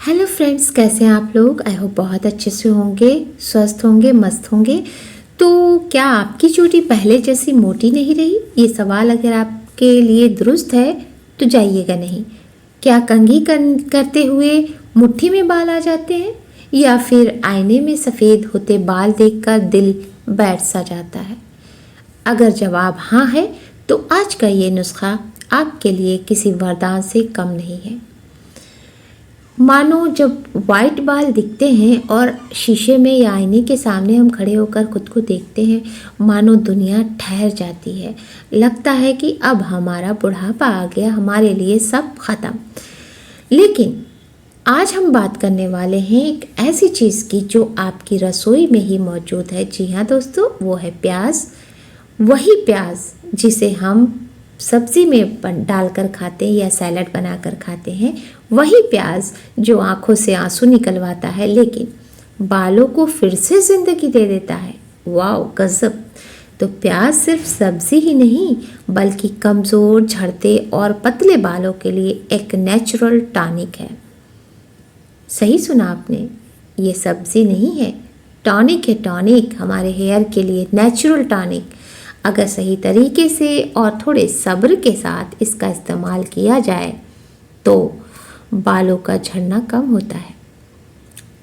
Hello friends, कैसे हैं आप लोग। आई होप बहुत अच्छे से होंगे, स्वस्थ होंगे, मस्त होंगे। तो क्या आपकी चोटी पहले जैसी मोटी नहीं रही? ये सवाल अगर आपके लिए दुरुस्त है तो जाइएगा नहीं। क्या कंघी करते हुए मुट्ठी में बाल आ जाते हैं, या फिर आईने में सफ़ेद होते बाल देखकर दिल बैठ सा जाता है? अगर जवाब हाँ है तो आज का ये नुस्खा आपके लिए किसी वरदान से कम नहीं है। मानो जब वाइट बाल दिखते हैं और शीशे में या आईने के सामने हम खड़े होकर खुद को देखते हैं, मानो दुनिया ठहर जाती है। लगता है कि अब हमारा बुढ़ापा आ गया, हमारे लिए सब खत्म। लेकिन आज हम बात करने वाले हैं एक ऐसी चीज़ की जो आपकी रसोई में ही मौजूद है। जी हाँ दोस्तों, वो है प्याज। वही प्याज जिसे हम सब्जी में डालकर खाते हैं या सैलड बनाकर खाते हैं। वही प्याज जो आंखों से आंसू निकलवाता है लेकिन बालों को फिर से ज़िंदगी दे देता है। वाओ, गज़ब। तो प्याज सिर्फ सब्जी ही नहीं बल्कि कमज़ोर, झड़ते और पतले बालों के लिए एक नेचुरल टॉनिक है। सही सुना आपने, ये सब्जी नहीं है, टॉनिक है। टॉनिक हमारे हेयर के लिए नेचुरल टॉनिक। अगर सही तरीके से और थोड़े सब्र के साथ इसका इस्तेमाल किया जाए तो बालों का झड़ना कम होता है।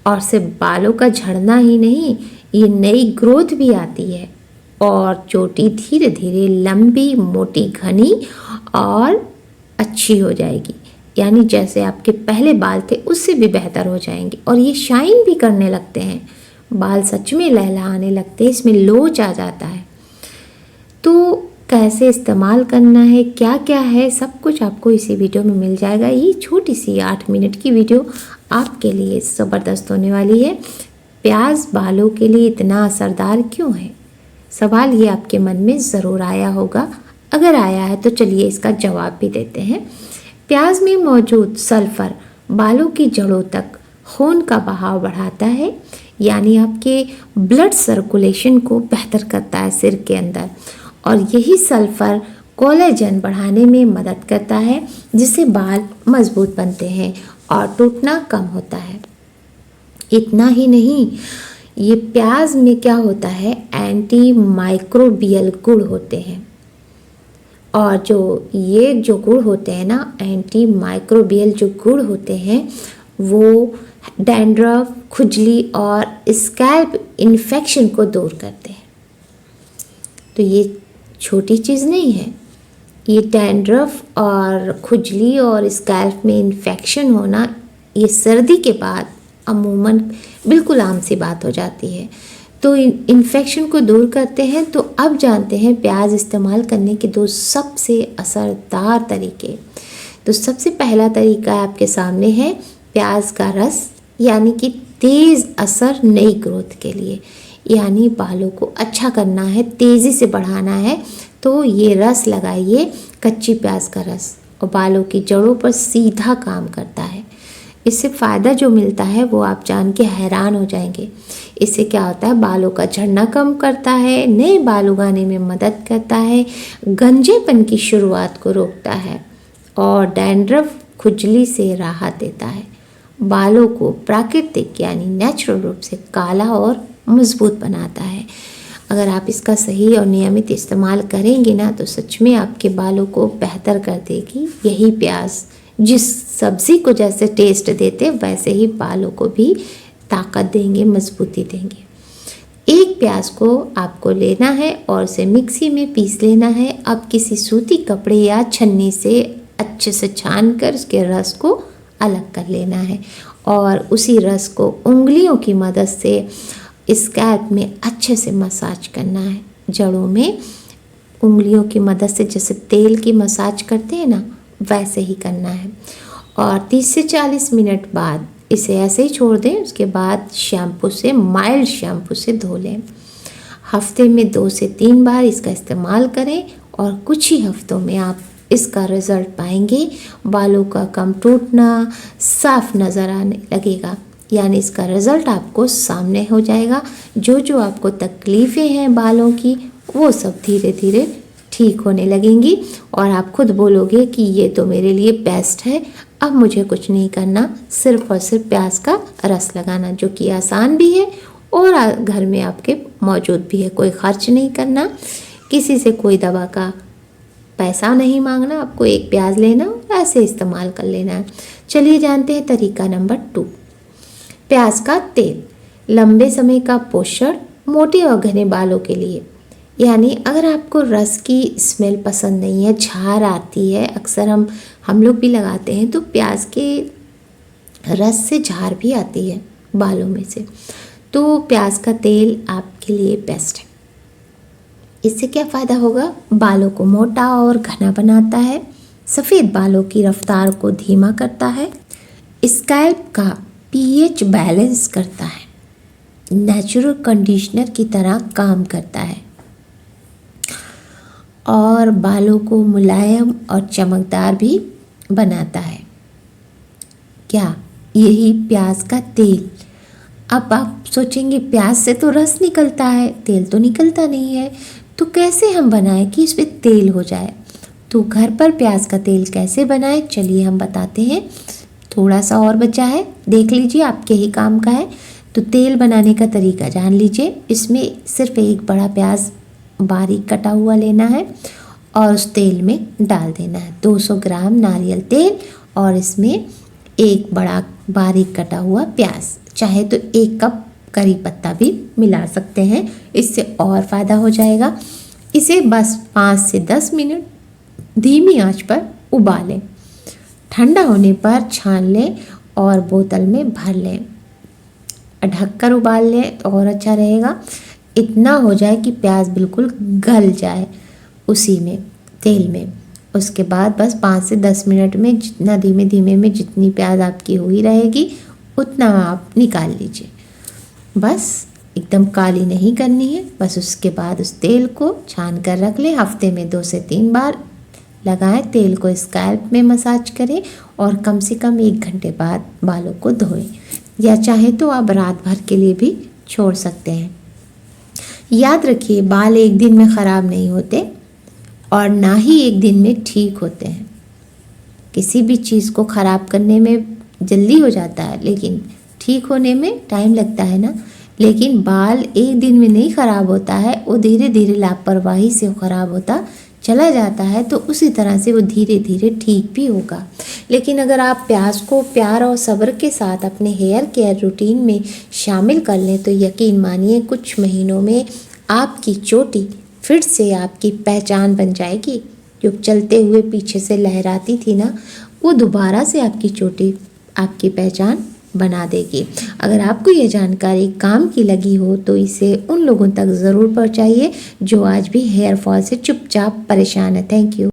और सिर्फ बालों का झड़ना ही नहीं, ये नई ग्रोथ भी आती है और चोटी धीरे धीरे लंबी, मोटी, घनी और अच्छी हो जाएगी। यानी जैसे आपके पहले बाल थे उससे भी बेहतर हो जाएंगे और ये शाइन भी करने लगते हैं। बाल सच में लहलहाने लगते हैं, इसमें लोच आ जाता है। तो कैसे इस्तेमाल करना है, क्या क्या है, सब कुछ आपको इसी वीडियो में मिल जाएगा। ये छोटी सी 8 मिनट की वीडियो आपके लिए ज़बरदस्त होने वाली है। प्याज बालों के लिए इतना असरदार क्यों है? सवाल ये आपके मन में ज़रूर आया होगा। अगर आया है तो चलिए इसका जवाब भी देते हैं। प्याज में मौजूद सल्फ़र बालों की जड़ों तक खून का बहाव बढ़ाता है, यानी आपके ब्लड सर्कुलेशन को बेहतर करता है सिर के अंदर। और यही सल्फ़र कोलेजन बढ़ाने में मदद करता है, जिससे बाल मजबूत बनते हैं और टूटना कम होता है। इतना ही नहीं, ये प्याज में क्या होता है, एंटी माइक्रोबियल गुण होते हैं। और जो गुण होते हैं ना, एंटी माइक्रोबियल जो गुण होते हैं, वो डैंड्रफ, खुजली और स्कैल्प इन्फेक्शन को दूर करते हैं। तो ये छोटी चीज़ नहीं है। ये डैंड्रफ और खुजली और स्कैल्प में इन्फेक्शन होना, ये सर्दी के बाद अमूमन बिल्कुल आम सी बात हो जाती है। तो इन्फेक्शन को दूर करते हैं। तो अब जानते हैं प्याज इस्तेमाल करने के 2 सबसे असरदार तरीके। तो सबसे पहला तरीका आपके सामने है प्याज का रस, यानी कि तेज़ असर नई ग्रोथ के लिए। यानी बालों को अच्छा करना है, तेज़ी से बढ़ाना है तो ये रस लगाइए, कच्ची प्याज का रस, और बालों की जड़ों पर सीधा काम करता है। इससे फ़ायदा जो मिलता है वो आप जान के हैरान हो जाएंगे। इससे क्या होता है, बालों का झड़ना कम करता है, नए बाल उगाने में मदद करता है, गंजेपन की शुरुआत को रोकता है और डैंड्रफ, खुजली से राहत देता है। बालों को प्राकृतिक यानी नेचुरल रूप से काला और मजबूत बनाता है। अगर आप इसका सही और नियमित इस्तेमाल करेंगे ना तो सच में आपके बालों को बेहतर कर देगी। यही प्याज जिस सब्ज़ी को जैसे टेस्ट देते वैसे ही बालों को भी ताकत देंगे, मजबूती देंगे। एक प्याज को आपको लेना है और उसे मिक्सी में पीस लेना है। अब किसी सूती कपड़े या छन्नी से अच्छे से छान कर उसके रस को अलग कर लेना है और उसी रस को उंगलियों की मदद से स्कैल्प में अच्छे से मसाज करना है। जड़ों में उंगलियों की मदद से जैसे तेल की मसाज करते हैं ना, वैसे ही करना है। और 30 से 40 मिनट बाद इसे ऐसे ही छोड़ दें। उसके बाद शैम्पू से, माइल्ड शैम्पू से धो लें। हफ्ते में 2 से 3 बार इसका इस्तेमाल करें और कुछ ही हफ्तों में आप इसका रिज़ल्ट पाएंगे। बालों का कम टूटना साफ नज़र आने लगेगा, यानी इसका रिज़ल्ट आपको सामने हो जाएगा। जो आपको तकलीफ़ें हैं बालों की, वो सब धीरे धीरे ठीक होने लगेंगी और आप खुद बोलोगे कि ये तो मेरे लिए बेस्ट है, अब मुझे कुछ नहीं करना, सिर्फ और सिर्फ प्याज का रस लगाना, जो कि आसान भी है और घर में आपके मौजूद भी है। कोई खर्च नहीं करना, किसी से कोई दवा का पैसा नहीं मांगना, आपको एक प्याज लेना और ऐसे इस्तेमाल कर लेना है। चलिए जानते हैं तरीका नंबर 2। प्याज का तेल लंबे समय का पोषण, मोटे और घने बालों के लिए। यानी अगर आपको रस की स्मेल पसंद नहीं है, झार आती है, अक्सर हम लोग भी लगाते हैं, तो प्याज के रस से झार भी आती है बालों में से, तो प्याज का तेल आपके लिए बेस्ट है। इससे क्या फ़ायदा होगा? बालों को मोटा और घना बनाता है, सफ़ेद बालों की रफ्तार को धीमा करता है, स्कैल्प का पीएच बैलेंस करता है, नेचुरल कंडीशनर की तरह काम करता है और बालों को मुलायम और चमकदार भी बनाता है। क्या यही प्याज का तेल? अब आप सोचेंगे प्याज से तो रस निकलता है, तेल तो निकलता नहीं है, तो कैसे हम बनाएं कि इसमें तेल हो जाए? तो घर पर प्याज का तेल कैसे बनाएं, चलिए हम बताते हैं। थोड़ा सा और बचा है, देख लीजिए, आपके ही काम का है। तो तेल बनाने का तरीका जान लीजिए। इसमें सिर्फ एक बड़ा प्याज बारीक कटा हुआ लेना है और उस तेल में डाल देना है 200 ग्राम नारियल तेल, और इसमें एक बड़ा बारीक कटा हुआ प्याज, चाहे तो 1 कप करी पत्ता भी मिला सकते हैं, इससे और फ़ायदा हो जाएगा। इसे बस 5 से 10 मिनट धीमी आंच पर उबालें, ठंडा होने पर छान लें और बोतल में भर लें। ढककर उबाल लें और अच्छा रहेगा। इतना हो जाए कि प्याज बिल्कुल गल जाए उसी में, तेल में। उसके बाद बस 5 से 10 मिनट में जितना धीमे धीमे में जितनी प्याज आपकी हुई रहेगी उतना आप निकाल लीजिए। बस एकदम काली नहीं करनी है। बस उसके बाद उस तेल को छान कर रख लें। हफ्ते में 2 से 3 बार लगाएं। तेल को स्कैल्प में मसाज करें और कम से कम 1 घंटे बाद बालों को धोएं, या चाहे तो आप रात भर के लिए भी छोड़ सकते हैं। याद रखिए, बाल एक दिन में ख़राब नहीं होते और ना ही एक दिन में ठीक होते हैं। किसी भी चीज़ को ख़राब करने में जल्दी हो जाता है, लेकिन ठीक होने में टाइम लगता है ना। लेकिन बाल एक दिन में नहीं ख़राब होता है, वो धीरे धीरे लापरवाही से ख़राब होता चला जाता है, तो उसी तरह से वो धीरे धीरे ठीक भी होगा। लेकिन अगर आप प्याज को प्यार और सब्र के साथ अपने हेयर केयर रूटीन में शामिल कर लें, तो यकीन मानिए कुछ महीनों में आपकी चोटी फिर से आपकी पहचान बन जाएगी। जो चलते हुए पीछे से लहराती थी ना, वो दोबारा से आपकी चोटी आपकी पहचान बना देगी। अगर आपको ये जानकारी काम की लगी हो तो इसे उन लोगों तक ज़रूर पहुंचाइए जो आज भी हेयर फॉल से चुपचाप परेशान है। Thank you.